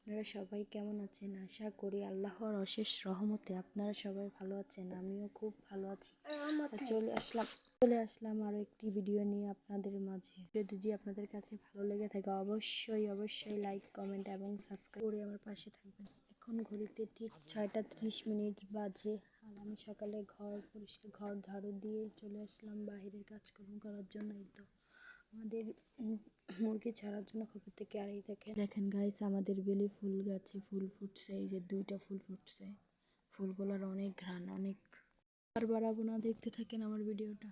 আপনারা সবাই কেমন আছেন? আশা করি আল্লাহর অশেষ রহমতে আপনারা সবাই ভালো আছেন। আমিও খুব ভালো আছি। চলে আসলাম আরও একটি ভিডিও নিয়ে আপনাদের মাঝে। যদি আপনাদের কাছে ভালো লেগে থাকে অবশ্যই লাইক, কমেন্ট এবং সাবস্ক্রাইব করে আমার পাশে থাকবেন। এখন ঘড়িতে ঠিক 6টা 30 বাজে। আর আমি সকালে ঘর ঝাড়ু দিয়ে চলে আসলাম বাহিরের কাজকর্ম করার জন্য। তো আমাদের মুরগি ছাড়ার জন্য খবর থেকে আর এই দেখেন গাইস, আমাদের বেলি ফুল গাছে ফুল ফুটছে। এই যে 2টা ফুল ফুটছে। ফুলগুলোর অনেক ঘ্রাণ, অনেক। আর বাড়াবো না, দেখতে থাকেন আমার ভিডিওটা।